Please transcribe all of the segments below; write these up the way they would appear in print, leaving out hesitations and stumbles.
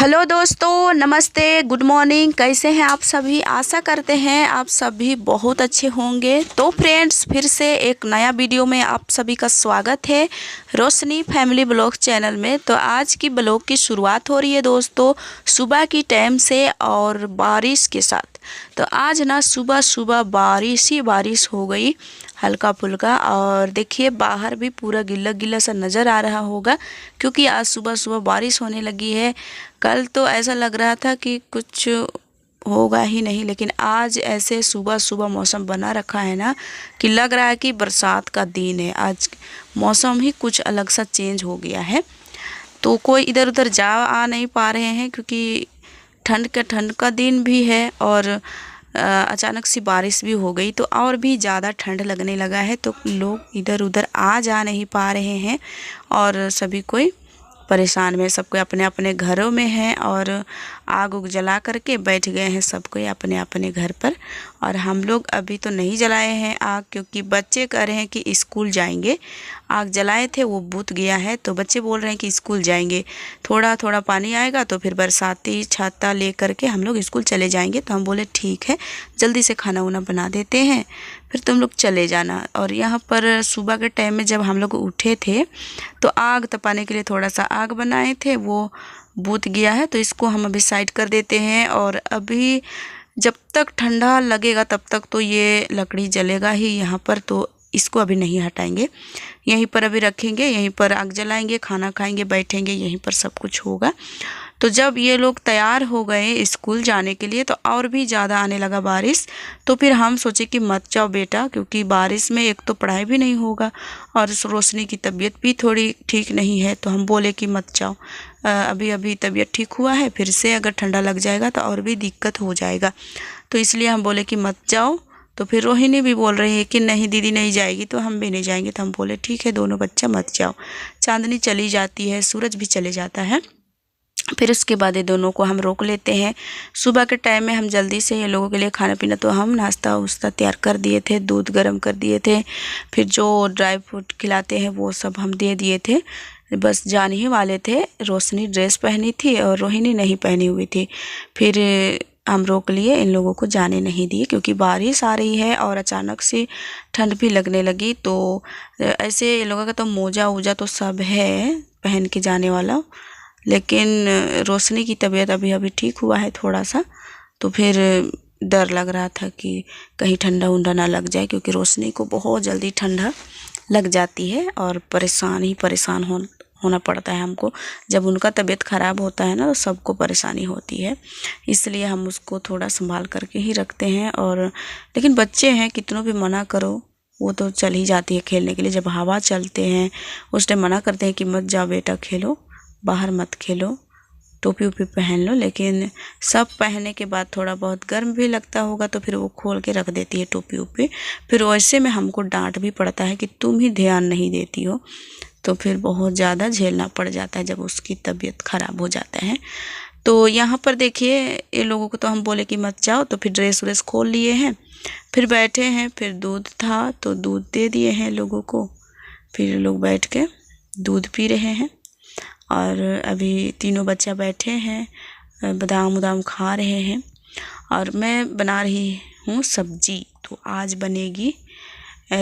Hello दोस्तों, नमस्ते, good morning. कैसे हैं आप सभी? आशा करते हैं आप सभी बहुत अच्छे होंगे। तो फ्रेंड्स, फिर से एक नया वीडियो में आप सभी का स्वागत है रोशनी फैमिली ब्लॉग चैनल में। तो आज की ब्लॉग की शुरुआत हो रही है दोस्तों सुबह की टाइम से और बारिश के साथ। तो आज ना सुबह सुबह बारिश ही बारिश हो गई, हल्का फुल्का। और देखिए बाहर भी पूरा गिल्ला गिल्ला सा नज़र आ रहा होगा क्योंकि आज सुबह सुबह बारिश होने लगी है। कल तो ऐसा लग रहा था कि कुछ होगा ही नहीं, लेकिन आज ऐसे सुबह सुबह मौसम बना रखा है ना कि लग रहा है कि बरसात का दिन है। आज मौसम ही कुछ अलग सा चेंज हो गया है। तो कोई इधर उधर जा आ नहीं पा रहे हैं क्योंकि ठंड का दिन भी है और अचानक सी बारिश भी हो गई तो और भी ज़्यादा ठंड लगने लगा है। तो लोग इधर उधर आ जा नहीं पा रहे हैं और सभी कोई परेशान में, सब कोई अपने अपने घरों में है और आग उग जला करके बैठ गए हैं सब कोई अपने अपने घर पर। और हम लोग अभी तो नहीं जलाए हैं आग क्योंकि बच्चे कह रहे हैं कि स्कूल जाएंगे। आग जलाए थे वो बुझ गया है तो बच्चे बोल रहे हैं कि स्कूल जाएंगे, थोड़ा थोड़ा पानी आएगा तो फिर बरसाती छाता ले करके हम लोग स्कूल चले जाएंगे। तो हम बोले ठीक है, जल्दी से खाना वाना बना देते हैं, फिर तुम लोग चले जाना। और यहाँ पर सुबह के टाइम में जब हम लोग उठे थे तो आग तपाने के लिए थोड़ा सा आग बनाए थे, वो बुझ गया है तो इसको हम अभी साइड कर देते हैं। और अभी जब तक ठंडा लगेगा तब तक तो ये लकड़ी जलेगा ही यहाँ पर, तो इसको अभी नहीं हटाएंगे, यहीं पर अभी रखेंगे, यहीं पर आग जलाएंगे, खाना खाएंगे, बैठेंगे, यहीं पर सब कुछ होगा। तो जब ये लोग तैयार हो गए स्कूल जाने के लिए तो और भी ज़्यादा आने लगा बारिश। तो फिर हम सोचे कि मत जाओ बेटा, क्योंकि बारिश में एक तो पढ़ाई भी नहीं होगा और रोशनी की तबीयत भी थोड़ी ठीक नहीं है। तो हम बोले कि मत जाओ, अभी अभी तबीयत ठीक हुआ है, फिर से अगर ठंडा लग जाएगा तो और भी दिक्कत हो जाएगा। तो इसलिए हम बोले कि मत जाओ। तो फिर रोहिणी भी बोल रही है कि नहीं दीदी नहीं जाएगी, तो हम भी नहीं जाएंगे। तो हम बोले ठीक है दोनों बच्चा मत जाओ। चांदनी चली जाती है, सूरज भी चले जाता है, फिर उसके बाद ये दोनों को हम रोक लेते हैं। सुबह के टाइम में हम जल्दी से ये लोगों के लिए खाना पीना, तो हम नाश्ता वास्ता तैयार कर दिए थे, दूध गर्म कर दिए थे, फिर जो ड्राई फ्रूट खिलाते हैं वो सब हम दे दिए थे। बस जाने ही वाले थे। रोशनी ड्रेस पहनी थी और रोहिणी नहीं पहनी हुई थी। फिर हम रोक लिए, इन लोगों को जाने नहीं दिए क्योंकि बारिश आ रही है और अचानक से ठंड भी लगने लगी। तो ऐसे इन लोगों का तो मोजा वोजा तो सब है पहन के जाने वाला, लेकिन रोशनी की तबीयत अभी अभी ठीक हुआ है थोड़ा सा। तो फिर डर लग रहा था कि कहीं ठंडा उंडा ना लग जाए क्योंकि रोशनी को बहुत जल्दी ठंडा लग जाती है और परेशान होना पड़ता है हमको। जब उनका तबीयत ख़राब होता है ना तो सबको परेशानी होती है, इसलिए हम उसको थोड़ा संभाल करके ही रखते हैं। और लेकिन बच्चे हैं, कितनों भी मना करो वो तो चल ही जाती है खेलने के लिए। जब हवा चलते हैं उस टाइम मना करते हैं कि मत जाओ बेटा खेलो, बाहर मत खेलो, टोपी वोपी पहन लो। लेकिन सब पहनने के बाद थोड़ा बहुत गर्म भी लगता होगा तो फिर वो खोल के रख देती है टोपी वोपी। फिर वैसे में हमको डांट भी पड़ता है कि तुम ही ध्यान नहीं देती हो, तो फिर बहुत ज़्यादा झेलना पड़ जाता है जब उसकी तबीयत ख़राब हो जाता है। तो यहाँ पर देखिए ये लोगों को तो हम बोले कि मत जाओ, तो फिर ड्रेस व्रेस खोल लिए हैं, फिर बैठे हैं। फिर दूध था तो दूध दे दिए हैं लोगों को, फिर लोग बैठ के दूध पी रहे हैं। और अभी तीनों बच्चा बैठे हैं, बादाम उदाम खा रहे हैं। और मैं बना रही हूँ सब्जी। तो आज बनेगी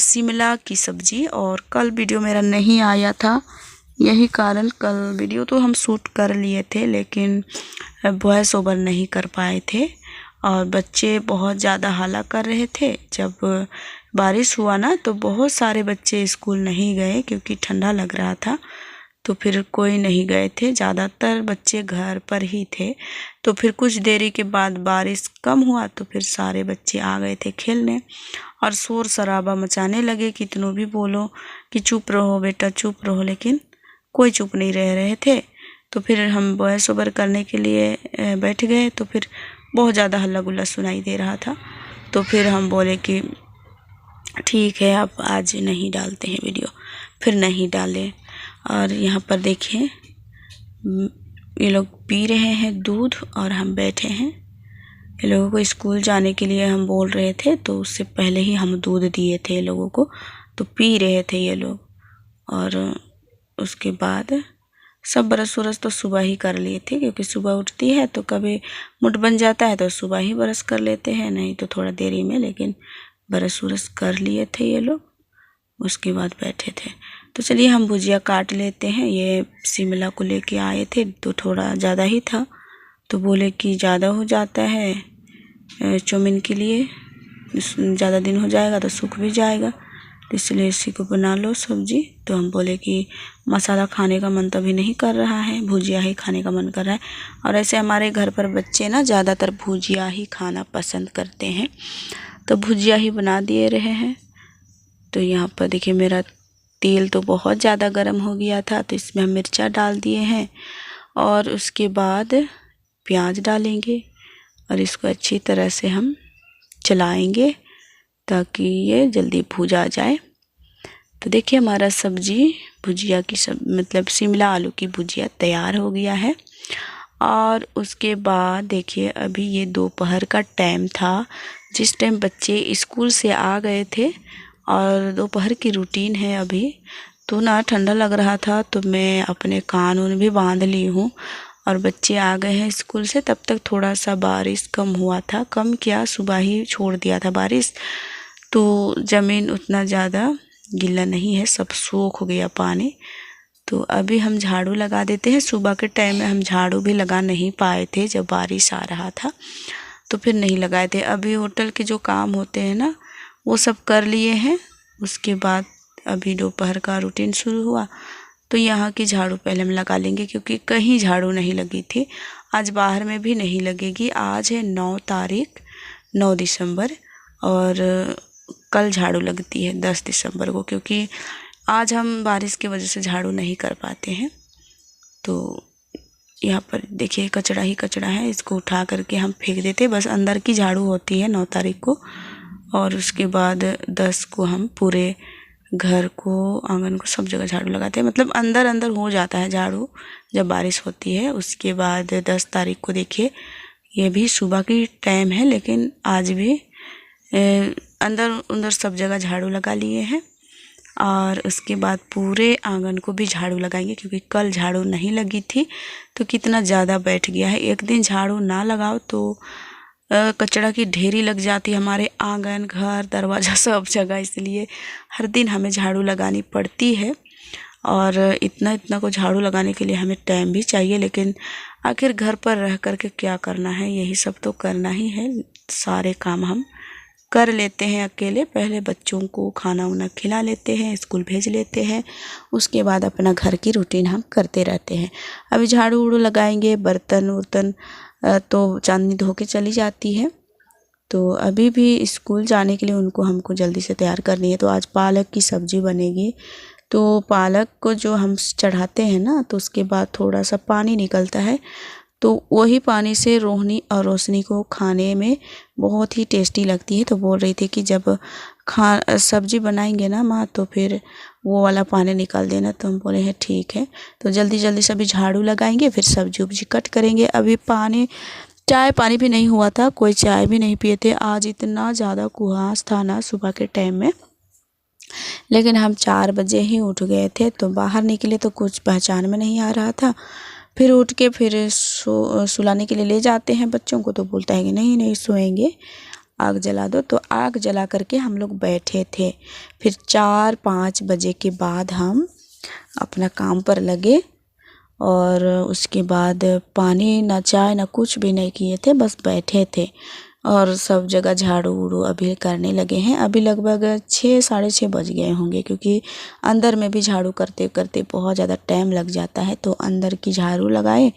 शिमला की सब्ज़ी। और कल वीडियो मेरा नहीं आया था, यही कारण कल वीडियो तो हम शूट कर लिए थे लेकिन वॉइस ओवर नहीं कर पाए थे। और बच्चे बहुत ज़्यादा हल्ला कर रहे थे। जब बारिश हुआ ना तो बहुत सारे बच्चे स्कूल नहीं गए क्योंकि ठंडा लग रहा था, तो फिर कोई नहीं गए थे, ज़्यादातर बच्चे घर पर ही थे। तो फिर कुछ देरी के बाद बारिश कम हुआ तो फिर सारे बच्चे आ गए थे खेलने और शोर शराबा मचाने लगे। कितनों भी बोलो कि चुप रहो बेटा चुप रहो, लेकिन कोई चुप नहीं रह रहे थे। तो फिर हम वॉइस ओवर करने के लिए बैठ गए तो फिर बहुत ज़्यादा हल्ला गुल्ला सुनाई दे रहा था। तो फिर हम बोले कि ठीक है अब आज नहीं डालते हैं वीडियो, फिर नहीं डाले। और यहाँ पर देखिए ये लोग पी रहे हैं दूध और हम बैठे हैं। ये लोगों को स्कूल जाने के लिए हम बोल रहे थे तो उससे पहले ही हम दूध दिए थे ये लोगों को, तो पी रहे थे ये लोग। और उसके बाद सब ब्रश व्रश तो सुबह ही कर लिए थे, क्योंकि सुबह उठती है तो कभी मुड बन जाता है तो सुबह ही ब्रश कर लेते हैं, नहीं तो थोड़ा देरी में। लेकिन ब्रश व्रश कर लिए थे ये लोग, उसके बाद बैठे थे। तो चलिए हम भुजिया काट लेते हैं। ये शिमला को लेके आए थे तो थोड़ा ज़्यादा ही था, तो बोले कि ज़्यादा हो जाता है चौमिन के लिए, ज़्यादा दिन हो जाएगा तो सूख भी जाएगा, इसलिए इसी को बना लो सब्जी। तो हम बोले कि मसाला खाने का मन तो अभी नहीं कर रहा है, भुजिया ही खाने का मन कर रहा है। और ऐसे हमारे घर पर बच्चे ना ज़्यादातर भुजिया ही खाना पसंद करते हैं, तो भुजिया ही बना दिए रहे हैं। तो यहाँ पर देखिए मेरा तेल तो बहुत ज़्यादा गर्म हो गया था, तो इसमें हम मिर्चा डाल दिए हैं और उसके बाद प्याज डालेंगे और इसको अच्छी तरह से हम चलाएंगे ताकि ये जल्दी भुजा जाए। तो देखिए हमारा सब्जी भुजिया की मतलब शिमला आलू की भुजिया तैयार हो गया है। और उसके बाद देखिए अभी ये दोपहर का टाइम था, जिस टाइम बच्चे स्कूल से आ गए थे और दोपहर की रूटीन है अभी। तो ना ठंडा लग रहा था तो मैं अपने कान उन भी बांध ली हूँ और बच्चे आ गए हैं स्कूल से। तब तक थोड़ा सा बारिश कम हुआ था, कम क्या सुबह ही छोड़ दिया था बारिश, तो ज़मीन उतना ज़्यादा गीला नहीं है, सब सूख हो गया पानी। तो अभी हम झाड़ू लगा देते हैं। सुबह के टाइम में हम झाड़ू भी लगा नहीं पाए थे, जब बारिश आ रहा था तो फिर नहीं लगाए थे। अभी होटल के जो काम होते हैं ना वो सब कर लिए हैं, उसके बाद अभी दोपहर का रूटीन शुरू हुआ। तो यहाँ की झाड़ू पहले हम लगा लेंगे, क्योंकि कहीं झाड़ू नहीं लगी थी। आज बाहर में भी नहीं लगेगी। आज है 9 तारीख 9 दिसंबर और कल झाड़ू लगती है 10 दिसंबर को, क्योंकि आज हम बारिश की वजह से झाड़ू नहीं कर पाते हैं। तो यहाँ पर देखिए कचरा ही कचरा है, इसको उठा करके हम फेंक देते। बस अंदर की झाड़ू होती है 9 तारीख को, और उसके बाद 10 को हम पूरे घर को, आंगन को, सब जगह झाड़ू लगाते हैं। मतलब अंदर अंदर हो जाता है झाड़ू जब बारिश होती है। उसके बाद 10 तारीख को देखिए ये भी सुबह की टाइम है, लेकिन आज भी अंदर अंदर सब जगह झाड़ू लगा लिए हैं। और उसके बाद पूरे आंगन को भी झाड़ू लगाएंगे, क्योंकि कल झाड़ू नहीं लगी थी तो कितना ज़्यादा बैठ गया है। एक दिन झाड़ू ना लगाओ तो कचरा की ढेरी लग जाती है हमारे आंगन, घर, दरवाज़ा, सब जगह। इसलिए हर दिन हमें झाड़ू लगानी पड़ती है। और इतना को झाड़ू लगाने के लिए हमें टाइम भी चाहिए, लेकिन आखिर घर पर रह कर के क्या करना है, यही सब तो करना ही है। सारे काम हम कर लेते हैं अकेले। पहले बच्चों को खाना वाना खिला लेते हैं, स्कूल भेज लेते हैं, उसके बाद अपना घर की रूटीन हम करते रहते हैं। अभी झाड़ू उड़ू लगाएंगे, बर्तन वर्तन तो चांदनी धो के चली जाती है। तो अभी भी स्कूल जाने के लिए उनको हमको जल्दी से तैयार करनी है। तो आज पालक की सब्ज़ी बनेगी। तो पालक को जो हम चढ़ाते हैं ना, तो उसके बाद थोड़ा सा पानी निकलता है, तो वही पानी से रोहिणी और रोशनी को खाने में बहुत ही टेस्टी लगती है। तो बोल रही थी कि जब सब्जी बनाएंगे ना माँ, तो फिर वो वाला पानी निकाल देना। तो हम बोले हैं ठीक है। तो जल्दी जल्दी सभी झाड़ू लगाएंगे, फिर सब्जी उब्जी कट करेंगे। अभी चाय पानी भी नहीं हुआ था, कोई चाय भी नहीं पिए थे। आज इतना ज़्यादा कुहास था ना सुबह के टाइम में, लेकिन हम 4 बजे ही उठ गए थे। तो बाहर निकले तो कुछ पहचान में नहीं आ रहा था। फिर उठ के फिर सुलाने के लिए ले जाते हैं बच्चों को, तो बोलता है कि नहीं नहीं सोएंगे, आग जला दो। तो आग जला करके हम लोग बैठे थे। फिर 4-5 बजे के बाद हम अपना काम पर लगे, और उसके बाद पानी ना चाय ना कुछ भी नहीं किए थे, बस बैठे थे। और सब जगह झाड़ू उड़ू अभी करने लगे हैं। अभी लगभग 6 साढ़े 6 बज गए होंगे, क्योंकि अंदर में भी झाड़ू करते करते बहुत ज़्यादा टाइम लग जाता है। तो अंदर की झाड़ू लगाए,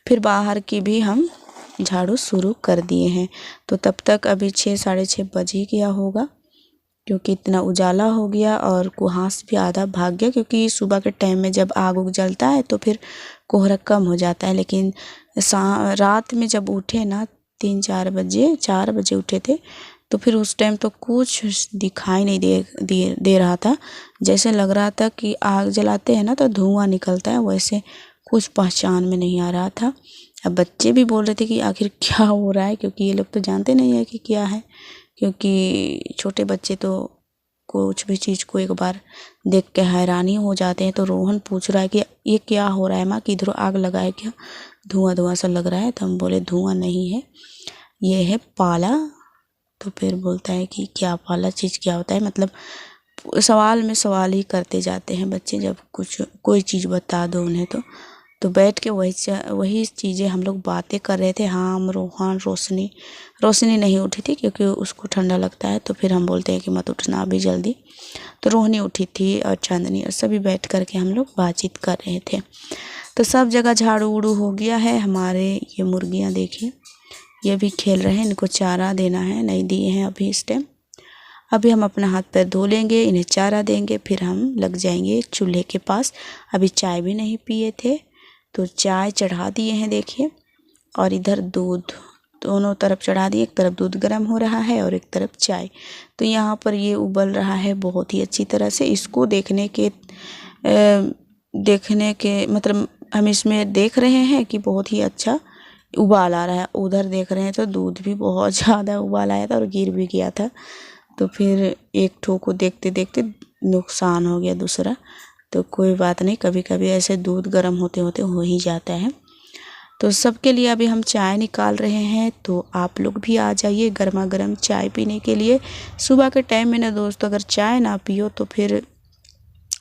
फिर बाहर की भी हम झाड़ू शुरू कर दिए हैं। तो तब तक अभी 6 साढ़े 6 बज ही गया होगा, क्योंकि इतना उजाला हो गया और कुहास भी आधा भाग गया। क्योंकि सुबह के टाइम में जब आग उग जलता है तो फिर कोहरा कम हो जाता है, लेकिन रात में जब उठे ना 4 बजे उठे थे, तो फिर उस टाइम तो कुछ दिखाई नहीं दे रहा था। जैसे लग रहा था कि आग जलाते हैं ना तो धुआं निकलता है, वैसे कुछ पहचान में नहीं आ रहा था। अब बच्चे भी बोल रहे थे कि आखिर क्या हो रहा है, क्योंकि ये लोग तो जानते नहीं है कि क्या है, क्योंकि छोटे बच्चे तो कुछ भी चीज़ को एक बार देख के हैरानी हो जाते हैं। तो रोहन पूछ रहा है कि ये क्या हो रहा है माँ, किधर आग लगा है क्या, धुआं धुआं सा लग रहा है। तो हम बोले धुआं नहीं है, ये है पाला। तो फिर बोलता है कि क्या पाला चीज़ क्या होता है, मतलब सवाल में सवाल ही करते जाते हैं बच्चे, जब कुछ कोई चीज़ बता दो उन्हें तो बैठ के वही चीज़ें हम लोग बातें कर रहे थे। हम, रोहन, रोशनी नहीं उठी थी क्योंकि उसको ठंडा लगता है। तो फिर हम बोलते हैं कि मत उठना अभी जल्दी। तो रोहिणी उठी थी और चांदनी और सभी बैठ कर के हम लोग बातचीत कर रहे थे। तो सब जगह झाड़ू उड़ू हो गया है। हमारे ये मुर्गियाँ देखिए, ये भी खेल रहे हैं, इनको चारा देना है, नहीं दिए हैं अभी इस टाइम। अभी हम अपना हाथ पैर धो लेंगे, इन्हें चारा देंगे, फिर हम लग जाएंगे चूल्हे के पास। अभी चाय भी नहीं पिए थे तो चाय चढ़ा दिए हैं देखिए, और इधर दूध, दोनों तरफ चढ़ा दिए। एक तरफ दूध गर्म हो रहा है और एक तरफ चाय। तो यहाँ पर ये उबल रहा है बहुत ही अच्छी तरह से। इसको देखने के मतलब हम इसमें देख रहे हैं कि बहुत ही अच्छा उबाल आ रहा है। उधर देख रहे हैं तो दूध भी बहुत ज़्यादा उबाल आया था और गिर भी गया था। तो फिर एक ठो को देखते देखते नुकसान हो गया दूसरा। तो कोई बात नहीं, कभी कभी ऐसे दूध गर्म होते होते हो ही जाता है। तो सबके लिए अभी हम चाय निकाल रहे हैं। तो आप लोग भी आ जाइए गर्मा गर्म चाय पीने के लिए। सुबह के टाइम में ना दोस्तों, अगर चाय ना पियो तो फिर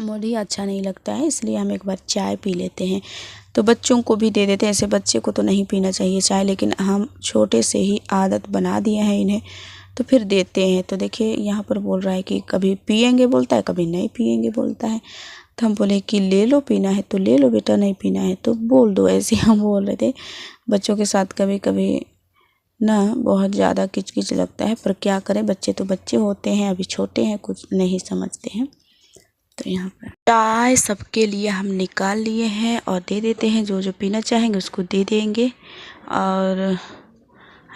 मूड ही अच्छा नहीं लगता है, इसलिए हम एक बार चाय पी लेते हैं। तो बच्चों को भी दे देते हैं। ऐसे बच्चे को तो नहीं पीना चाहिए चाय, लेकिन हम छोटे से ही आदत बना दिए हैं इन्हें, तो फिर देते हैं। तो देखिए यहाँ पर बोल रहा है कि कभी पिएंगे बोलता है, कभी नहीं पिएंगे बोलता है। तो हम बोले कि ले लो, पीना है तो ले लो बेटा, नहीं पीना है तो बोल दो। ऐसे हम बोल रहे थे। बच्चों के साथ कभी कभी ना बहुत ज़्यादा किचकिच लगता है, पर क्या करें, बच्चे तो बच्चे होते हैं, अभी छोटे हैं, कुछ नहीं समझते हैं। तो यहाँ पर चाय सबके लिए हम निकाल लिए हैं और दे देते हैं। जो जो पीना चाहेंगे उसको दे देंगे और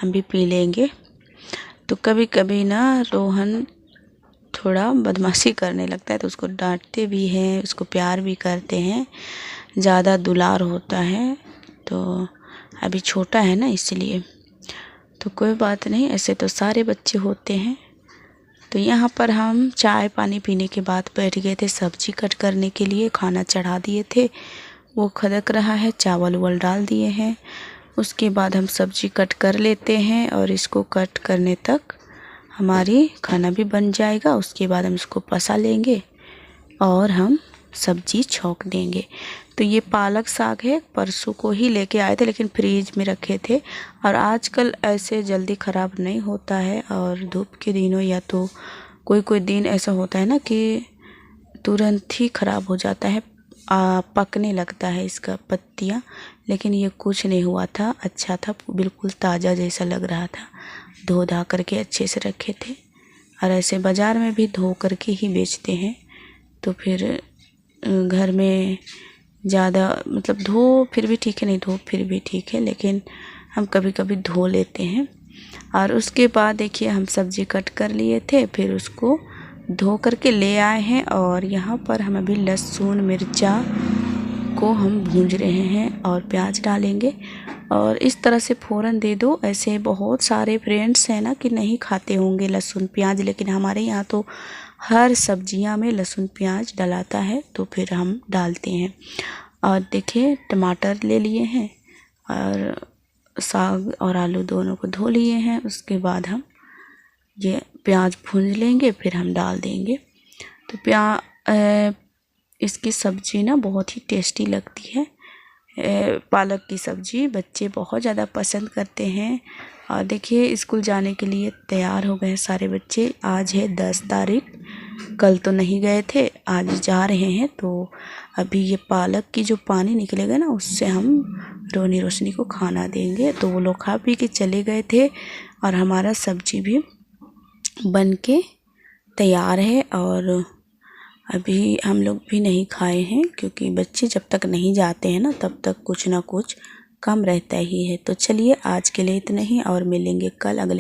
हम भी पी लेंगे। तो कभी कभी ना रोहन थोड़ा बदमाशी करने लगता है, तो उसको डांटते भी हैं, उसको प्यार भी करते हैं, ज़्यादा दुलार होता है। तो अभी छोटा है ना इसलिए, तो कोई बात नहीं, ऐसे तो सारे बच्चे होते हैं। तो यहाँ पर हम चाय पानी पीने के बाद बैठ गए थे सब्जी कट करने के लिए। खाना चढ़ा दिए थे, वो खदक रहा है, चावल उवल डाल दिए हैं। उसके बाद हम सब्जी कट कर लेते हैं और इसको कट करने तक हमारी खाना भी बन जाएगा। उसके बाद हम इसको पसा लेंगे और हम सब्जी छौंक देंगे। तो ये पालक साग है, परसों को ही लेके आए थे, लेकिन फ्रीज में रखे थे। और आजकल ऐसे जल्दी ख़राब नहीं होता है। और धूप के दिनों या तो कोई दिन ऐसा होता है ना कि तुरंत ही ख़राब हो जाता है, पकने लगता है इसका पत्तियाँ। लेकिन ये कुछ नहीं हुआ था, अच्छा था, बिल्कुल ताज़ा जैसा लग रहा था। धो धा करके अच्छे से रखे थे। और ऐसे बाज़ार में भी धो करके ही बेचते हैं। तो फिर घर में ज़्यादा मतलब धो फिर भी ठीक है, नहीं धो फिर भी ठीक है, लेकिन हम कभी कभी धो लेते हैं। और उसके बाद देखिए हम सब्ज़ी कट कर लिए थे, फिर उसको धो करके ले आए हैं। और यहाँ पर हम अभी लहसुन मिर्चा को हम भूंज रहे हैं और प्याज डालेंगे। और इस तरह से फ़ौरन दे दो। ऐसे बहुत सारे फ्रेंड्स हैं ना कि नहीं खाते होंगे लहसुन प्याज, लेकिन हमारे यहाँ तो हर सब्जियां में लहसुन प्याज डलाता है, तो फिर हम डालते हैं। और देखिए टमाटर ले लिए हैं और साग और आलू दोनों को धो लिए हैं। उसके बाद हम ये प्याज भून लेंगे, फिर हम डाल देंगे। तो इसकी सब्ज़ी ना बहुत ही टेस्टी लगती है। पालक की सब्ज़ी बच्चे बहुत ज़्यादा पसंद करते हैं। और देखिए स्कूल जाने के लिए तैयार हो गए सारे बच्चे। आज है 10 तारीख, कल तो नहीं गए थे, आज जा रहे हैं। तो अभी ये पालक की जो पानी निकलेगा ना, उससे हम रोशनी को खाना देंगे। तो वो लोग खा पी के चले गए थे और हमारा सब्ज़ी भी बन के तैयार है। और अभी हम लोग भी नहीं खाए हैं, क्योंकि बच्चे जब तक नहीं जाते हैं ना तब तक कुछ ना कुछ कम रहता ही है। तो चलिए आज के लिए इतना ही और मिलेंगे कल अगले